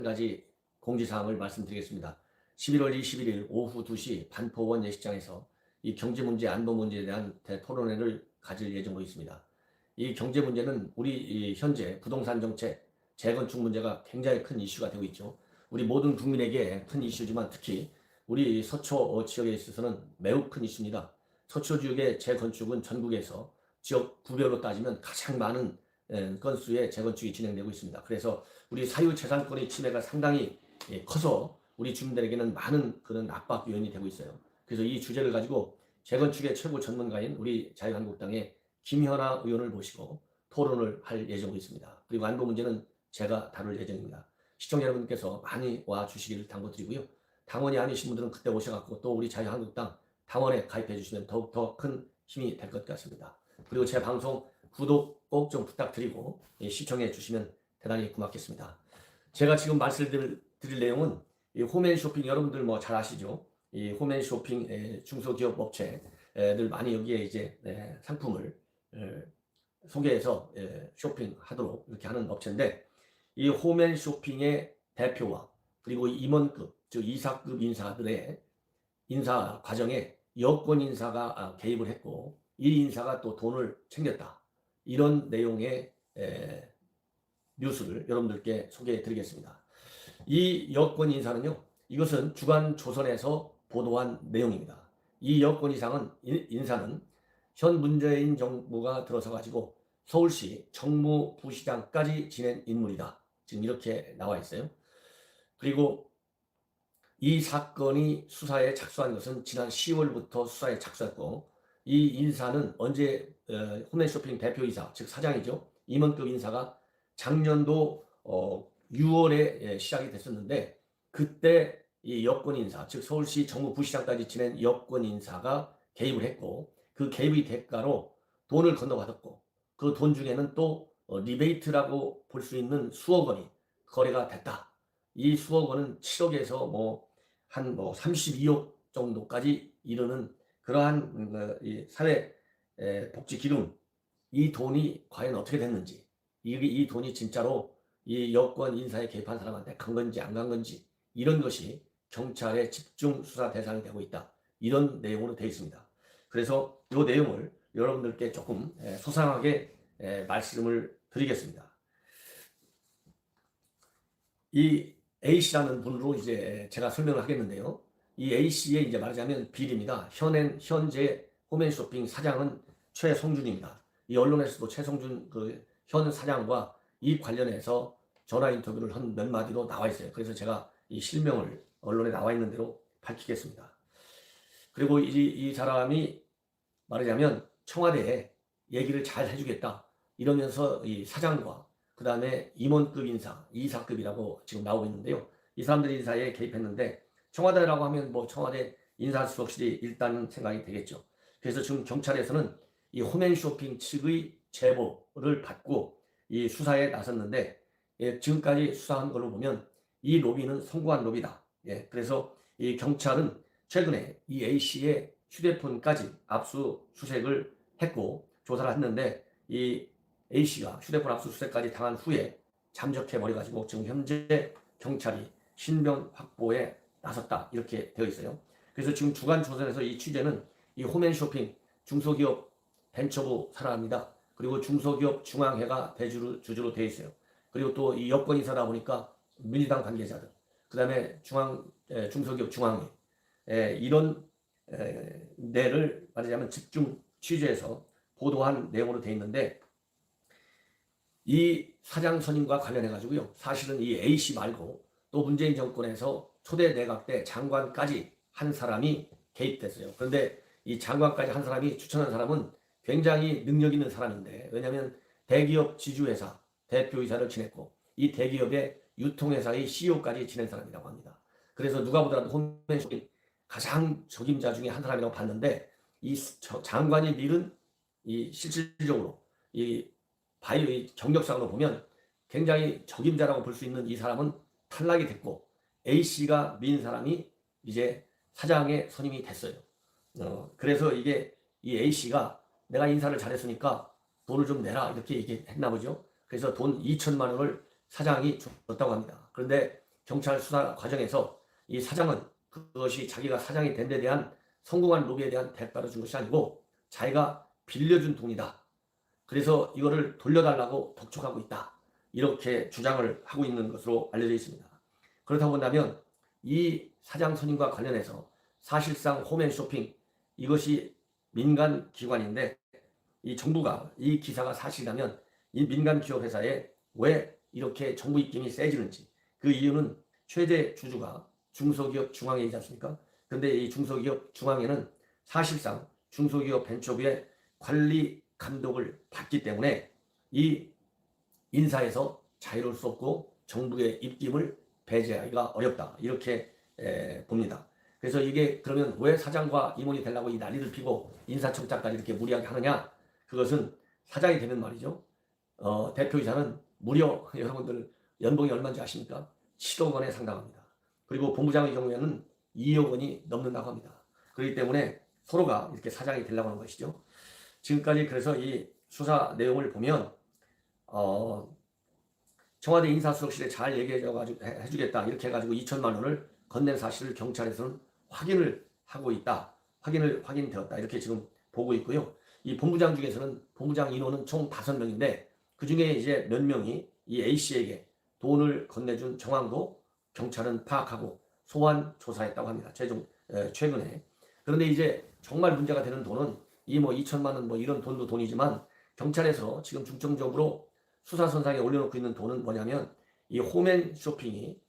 한 가지 공지사항을 말씀드리겠습니다. 11월 21일 오후 2시 반포원 예식장에서 이 경제 문제, 안보 문제에 대한 대토론회를 가질 예정으로 있습니다. 이 경제 문제는 우리 현재 부동산 정책, 재건축 문제가 굉장히 큰 이슈가 되고 있죠. 우리 모든 국민에게 큰 이슈지만 특히 우리 서초 지역에 있어서는 매우 큰 이슈입니다. 서초 지역의 재건축은 전국에서 지역 구별로 따지면 가장 많은 건수의 재건축이 진행되고 있습니다. 그래서 우리 사유재산권의 침해가 상당히 커서 우리 주민들에게는 많은 그런 압박 요인이 되고 있어요. 그래서 이 주제를 가지고 재건축의 최고 전문가인 우리 자유한국당의 김현아 의원을 모시고 토론을 할 예정으로 있습니다. 그리고 안보 문제는 제가 다룰 예정입니다. 시청자 여러분께서 많이 와주시기를 당부드리고요. 당원이 아니신 분들은 그때 오셔갖고 또 우리 자유한국당 당원에 가입해 주시면 더욱더 큰 힘이 될 것 같습니다. 그리고 제 방송 구독 꼭 좀 부탁드리고 시청해 주시면 대단히 고맙겠습니다. 제가 지금 말씀드릴 내용은 이 홈앤쇼핑, 여러분들 뭐 잘 아시죠? 이 홈앤쇼핑 중소기업 업체들 많이 여기에 이제 상품을 소개해서 쇼핑하도록 이렇게 하는 업체인데, 이 홈앤쇼핑의 대표와 그리고 임원급, 즉 이사급 인사들의 인사 과정에 여권 인사가 개입을 했고 이 인사가 또 돈을 챙겼다, 이런 내용의 뉴스를 여러분들께 소개해 드리겠습니다. 이 여권 인사는요, 이것은 주간 조선에서 보도한 내용입니다. 이 여권 인사는 현 문재인 정부가 들어서 가지고 서울시 정무부시장까지 지낸 인물이다, 지금 이렇게 나와 있어요. 그리고 이 사건이 수사에 착수한 것은 지난 10월부터 수사에 착수했고, 이 인사는 언제 홈앤쇼핑 대표이사, 즉 사장이죠, 임원급 인사가 작년도 6월에 시작이 됐었는데, 그때 이 여권 인사, 즉 서울시 정무부시장까지 지낸 여권 인사가 개입을 했고, 그 개입의 대가로 돈을 건너받았고, 그 돈 중에는 또 리베이트라고 볼 수 있는 수억 원이 거래가 됐다. 이 수억 원은 7억에서 한 32억 정도까지 이르는 그러한 사회 복지 기금, 이 돈이 과연 어떻게 됐는지, 이 돈이 진짜로 이 여권 인사에 개입한 사람한테 간 건지 안 간 건지, 이런 것이 경찰의 집중 수사 대상이 되고 있다, 이런 내용으로 되어 있습니다. 그래서 이 내용을 여러분들께 조금 소상하게 말씀을 드리겠습니다. 이 A씨라는 분으로 이제 제가 설명을 하겠는데요. 이 A씨의 이제 말하자면 비리입니다. 현재 홈앤쇼핑 사장은 최성준입니다. 이 언론에서도 최성준 현 사장과 이 관련해서 전화 인터뷰를 한 몇 마디로 나와 있어요. 그래서 제가 이 실명을 언론에 나와 있는 대로 밝히겠습니다. 그리고 이 사람이 말하자면 청와대에 얘기를 잘 해주겠다 이러면서 이 사장과 그 다음에 임원급 인사, 이사급이라고 지금 나오고 있는데요. 이 사람들이 인사에 개입했는데, 청와대라고 하면 청와대 인사수석실이 일단 생각이 되겠죠. 그래서 지금 경찰에서는 이 홈앤쇼핑 측의 제보를 받고 이 수사에 나섰는데, 지금까지 수사한 걸로 보면 이 로비는 성공한 로비다. 그래서 이 경찰은 최근에 이 A씨의 휴대폰까지 압수수색을 했고 조사를 했는데, 이 A씨가 휴대폰 압수수색까지 당한 후에 잠적해버려가지고 지금 현재 경찰이 신변 확보에 나섰다, 이렇게 되어 있어요. 그래서 지금 주간 조선에서 이 취재는 이 홈앤쇼핑 중소기업 벤처부 산하입니다. 그리고 중소기업 중앙회가 대주주로 되어 있어요. 그리고 또 이 여권 인사다 보니까 민주당 관계자들, 그 다음에 중소기업 중앙회, 이런 내를 말하자면 집중 취재해서 보도한 내용으로 되어 있는데, 이 사장 선임과 관련해 가지고요, 사실은 이 A씨 말고 또 문재인 정권에서 초대 내각 때 장관까지 한 사람이 개입됐어요. 그런데 이 장관까지 한 사람이 추천한 사람은 굉장히 능력 있는 사람인데, 왜냐하면 대기업 지주회사 대표이사를 지냈고 이 대기업의 유통회사의 CEO까지 지낸 사람이라고 합니다. 그래서 누가 보더라도 홈앤쇼핑 가장 적임자 중에 한 사람이라고 봤는데, 이 장관이 밀은 이 실질적으로 이 경력상으로 보면 굉장히 적임자라고 볼 수 있는 이 사람은 탈락이 됐고, A씨가 민 사람이 이제 사장에 선임이 됐어요. 그래서 이게 이 A씨가 내가 인사를 잘했으니까 돈을 좀 내라, 이렇게 얘기했나 보죠. 그래서 돈 2천만 원을 사장이 줬다고 합니다. 그런데 경찰 수사 과정에서 이 사장은 그것이 자기가 사장이 된 데 대한 성공한 로비에 대한 대가로 준 것이 아니고 자기가 빌려준 돈이다. 그래서 이거를 돌려달라고 독촉하고 있다. 이렇게 주장을 하고 있는 것으로 알려져 있습니다. 그렇다 본다면 이 사장 선임과 관련해서 사실상 홈앤쇼핑 이것이 민간 기관인데 이 정부가 이 기사가 사실이라면 이 민간 기업 회사에 왜 이렇게 정부 입김이 세지는지 그 이유는 최대 주주가 중소기업 중앙회이지 않습니까? 그런데 이 중소기업 중앙회는 사실상 중소기업 벤처부의 관리 감독을 받기 때문에 이 인사에서 자유로울 수 없고 정부의 입김을 배제하기가 어렵다. 이렇게 봅니다. 그래서 이게 그러면 왜 사장과 임원이 되려고 이 난리를 피고 인사청탁까지 이렇게 무리하게 하느냐? 그것은 사장이 되면 말이죠. 대표이사는 무려 여러분들 연봉이 얼마인지 아십니까? 7억 원에 상당합니다. 그리고 본부장의 경우에는 2억 원이 넘는다고 합니다. 그렇기 때문에 서로가 이렇게 사장이 되려고 하는 것이죠. 지금까지 그래서 이 수사 내용을 보면 청와대 인사수석실에 잘 해주겠다 이렇게 해가지고 2천만 원을 건넨 사실을 경찰에서는 확인을 하고 있다. 확인되었다. 이렇게 지금 보고 있고요. 이 본부장 중에서는 본부장 인원은 총 5명인데 그 중에 이제 몇 명이 이 A씨에게 돈을 건네준 정황도 경찰은 파악하고 소환 조사했다고 합니다. 최근에. 그런데 이제 정말 문제가 되는 돈은 이 2천만 원 이런 돈도 돈이지만 경찰에서 지금 중점적으로 수사선상에 올려놓고 있는 돈은 뭐냐면 이 홈앤쇼핑이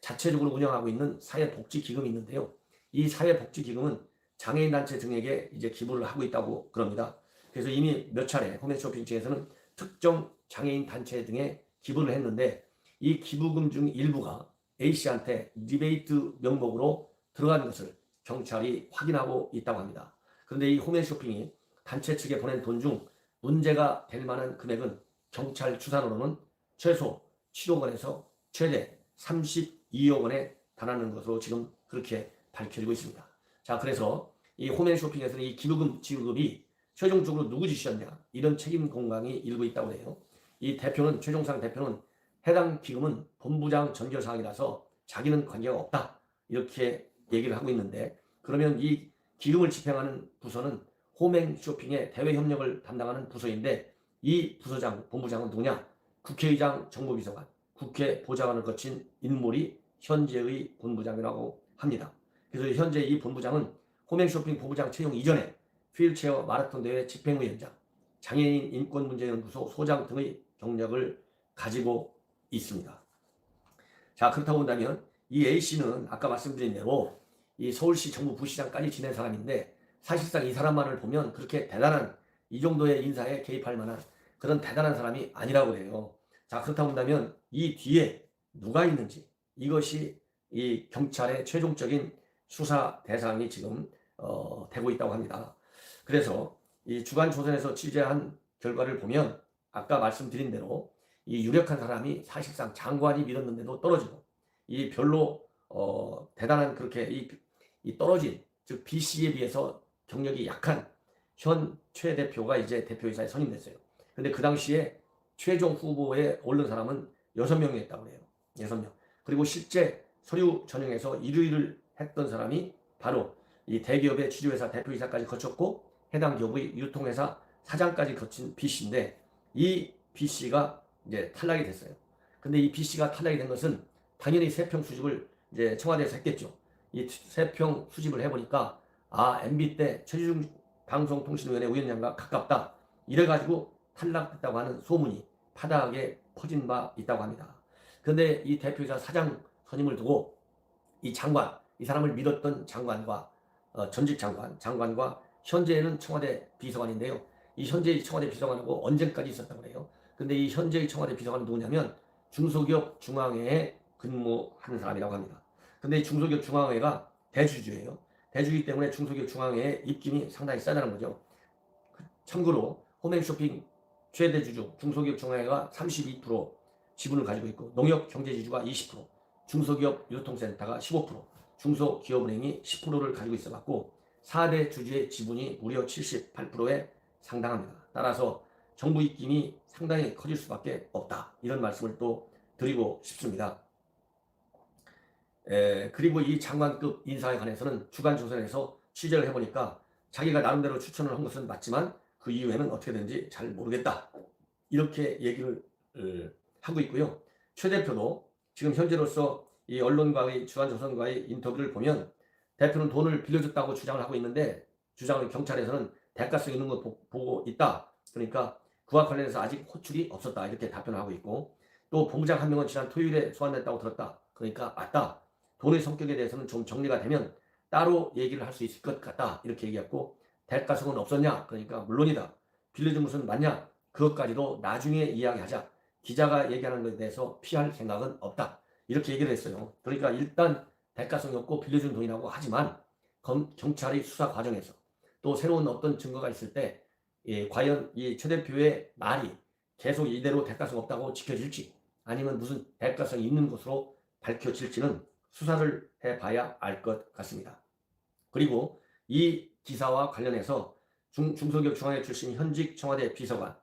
자체적으로 운영하고 있는 사회복지기금이 있는데요. 이 사회복지기금은 장애인단체 등에게 이제 기부를 하고 있다고 그럽니다. 그래서 이미 몇 차례 홈앤쇼핑 측에서는 특정 장애인 단체 등에 기부를 했는데 이 기부금 중 일부가 A씨한테 리베이트 명목으로 들어간 것을 경찰이 확인하고 있다고 합니다. 그런데 이 홈앤쇼핑이 단체 측에 보낸 돈 중 문제가 될 만한 금액은 경찰 추산으로는 최소 7억 원에서 최대 32억 원에 달하는 것으로 지금 그렇게 밝혀지고 있습니다. 자, 그래서 이 홈앤쇼핑에서는 이 기부금 지급이 최종적으로 누구 짓이었냐 이런 책임 공방이 일고 있다고 해요. 이 최종상 대표는 해당 기금은 본부장 전결사항이라서 자기는 관계가 없다 이렇게 얘기를 하고 있는데 그러면 이 기금을 집행하는 부서는 홈앤쇼핑의 대외 협력을 담당하는 부서인데 이 본부장은 누구냐? 국회의장 정무비서관, 국회 보좌관을 거친 인물이 현재의 본부장이라고 합니다. 그래서 현재 이 본부장은 홈앤쇼핑 본부장 채용 이전에 휠체어 마라톤 대회 집행위원장, 장애인 인권문제연구소 소장 등의 경력을 가지고 있습니다. 자, 그렇다고 본다면 이 A씨는 아까 말씀드린 대로 이 서울시 정부 부시장까지 지낸 사람인데 사실상 이 사람만을 보면 그렇게 대단한 이 정도의 인사에 개입할 만한 그런 대단한 사람이 아니라고 해요. 자, 그렇다고 본다면 이 뒤에 누가 있는지 이것이 이 경찰의 최종적인 수사 대상이 지금 되고 있다고 합니다. 그래서 이 주간조선에서 취재한 결과를 보면 아까 말씀드린 대로 이 유력한 사람이 사실상 장관이 밀었는데도 떨어지고 이 별로 대단한 그렇게 이 떨어진 즉 B씨에 비해서 경력이 약한 현 최 대표가 이제 대표이사에 선임됐어요. 근데 그 당시에 최종 후보에 오른 사람은 6명이었다고 해요. 6명. 그리고 실제 서류 전형에서 1위를 했던 사람이 바로 이 대기업의 취재회사 대표이사까지 거쳤고 해당 기업의 유통회사 사장까지 거친 B씨인데 이 B씨가 이제 탈락이 됐어요. 근데 이 B씨가 탈락이 된 것은 당연히 세평 수집을 이제 청와대에서 했겠죠. 이 세평 수집을 해보니까 MB 때 최지중 방송통신위원회 위원장과 가깝다. 이래가지고 탈락했다고 하는 소문이 파다하게 퍼진 바 있다고 합니다. 그런데 이 대표이사 사장 선임을 두고 이 사람을 믿었던 장관과 전직 장관과 현재는 청와대 비서관인데요. 이 현재의 청와대 비서관하고 언젠까지 있었다고 해요. 근데 이 현재의 청와대 비서관은 누구냐면 중소기업 중앙회에 근무하는 사람이라고 합니다. 근데 이 중소기업 중앙회가 대주주예요. 대주이기 때문에 중소기업 중앙회의 입김이 상당히 세다는 거죠. 참고로 홈앤쇼핑 최대 주주 중소기업 중앙회가 32% 지분을 가지고 있고 농협경제지주가 20%, 중소기업 유통센터가 15%, 중소기업은행이 10%를 가지고 있어갖고 4대 주주의 지분이 무려 78%에 상당합니다. 따라서 정부 입김이 상당히 커질 수밖에 없다. 이런 말씀을 또 드리고 싶습니다. 그리고 이 장관급 인사에 관해서는 주간조선에서 취재를 해보니까 자기가 나름대로 추천을 한 것은 맞지만 그 이후에는 어떻게 되는지 잘 모르겠다. 이렇게 얘기를 하고 있고요. 최 대표도 지금 현재로서 이 언론과의 주간조선과의 인터뷰를 보면 대표는 돈을 빌려줬다고 주장을 하고 있는데 주장을 경찰에서는 대가성 있는 거 보고 있다. 그러니까 그와 관련해서 아직 호출이 없었다. 이렇게 답변을 하고 있고 또 본부장 한 명은 지난 토요일에 소환됐다고 들었다. 그러니까 맞다. 돈의 성격에 대해서는 좀 정리가 되면 따로 얘기를 할 수 있을 것 같다. 이렇게 얘기했고 대가성은 없었냐? 그러니까 물론이다. 빌려준 것은 맞냐? 그것까지도 나중에 이야기하자. 기자가 얘기하는 것에 대해서 피할 생각은 없다. 이렇게 얘기를 했어요. 그러니까 일단 대가성이 없고 빌려준 돈이라고 하지만 경찰의 수사 과정에서 또 새로운 어떤 증거가 있을 때 과연 이 최 대표의 말이 계속 이대로 대가성 없다고 지켜질지 아니면 무슨 대가성이 있는 것으로 밝혀질지는 수사를 해봐야 알 것 같습니다. 그리고 이 기사와 관련해서 중소기업 중앙회 출신 현직 청와대 비서관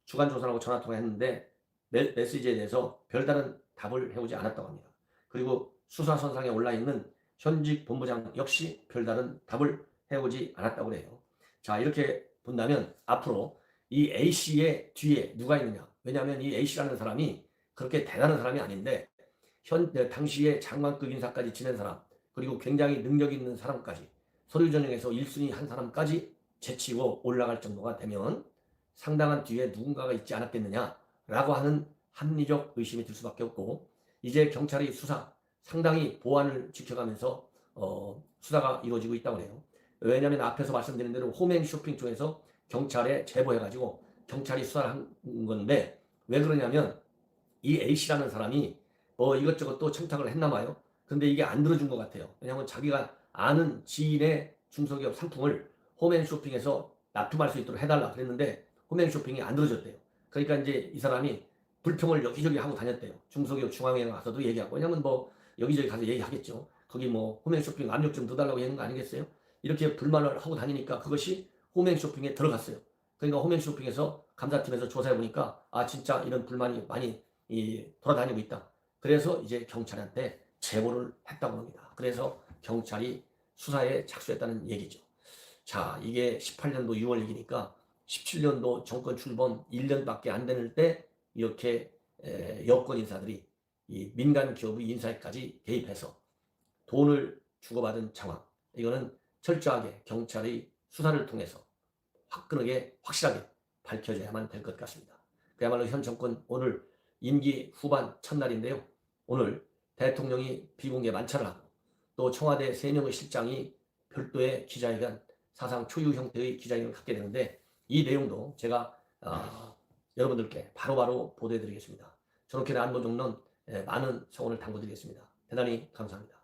주간조선하고 전화통화했는데 메시지에 대해서 별다른 답을 해오지 않았다고 합니다. 그리고 수사선상에 올라있는 현직 본부장 역시 별다른 답을 해오지 않았다고 해요. 자, 이렇게 본다면 앞으로 이 A씨의 뒤에 누가 있느냐. 왜냐하면 이 A씨라는 사람이 그렇게 대단한 사람이 아닌데 당시에 장관급 인사까지 지낸 사람 그리고 굉장히 능력 있는 사람까지 서류 전형에서 1순위 한 사람까지 제치고 올라갈 정도가 되면 상당한 뒤에 누군가가 있지 않았겠느냐라고 하는 합리적 의심이 들 수밖에 없고 이제 경찰의 수사 상당히 보안을 지켜가면서 수사가 이루어지고 있다고 해요. 왜냐하면 앞에서 말씀드린 대로 홈앤쇼핑 쪽에서 경찰에 제보해가지고 경찰이 수사를 한 건데 왜 그러냐면 이 A씨라는 사람이 이것저것 또 청탁을 했나 봐요. 근데 이게 안 들어준 것 같아요. 왜냐하면 자기가 아는 지인의 중소기업 상품을 홈앤쇼핑에서 납품할 수 있도록 해달라 그랬는데 홈앤쇼핑이 안 들어줬대요. 그러니까 이제 이 사람이 불평을 여기저기 하고 다녔대요. 중소기업 중앙회에 가서도 얘기하고. 왜냐면 여기저기 가서 얘기하겠죠. 거기 홈앤쇼핑 압력 좀 넣어달라고 하는 거 아니겠어요? 이렇게 불만을 하고 다니니까 그것이 홈앤쇼핑에 들어갔어요. 그러니까 홈앤쇼핑에서 감사팀에서 조사해보니까 진짜 이런 불만이 많이 돌아다니고 있다. 그래서 이제 경찰한테 제보를 했다고 합니다. 그래서 경찰이 수사에 착수했다는 얘기죠. 자, 이게 18년도 6월 얘기니까 17년도 정권 출범 1년밖에 안 되는 때 이렇게 여권 인사들이 이 민간 기업의 인사에까지 개입해서 돈을 주고받은 상황. 이거는 철저하게 경찰의 수사를 통해서 화끈하게 확실하게 밝혀져야만 될 것 같습니다. 그야말로 현 정권 오늘 임기 후반 첫날인데요. 오늘 대통령이 비공개 만찬을 하고 또 청와대 3명의 실장이 별도의 기자회견, 사상 초유 형태의 기자회견을 갖게 되는데 이 내용도 제가 여러분들께 바로바로 보도해드리겠습니다. 저렇게 안보 종론 많은 성원을 당부드리겠습니다. 대단히 감사합니다.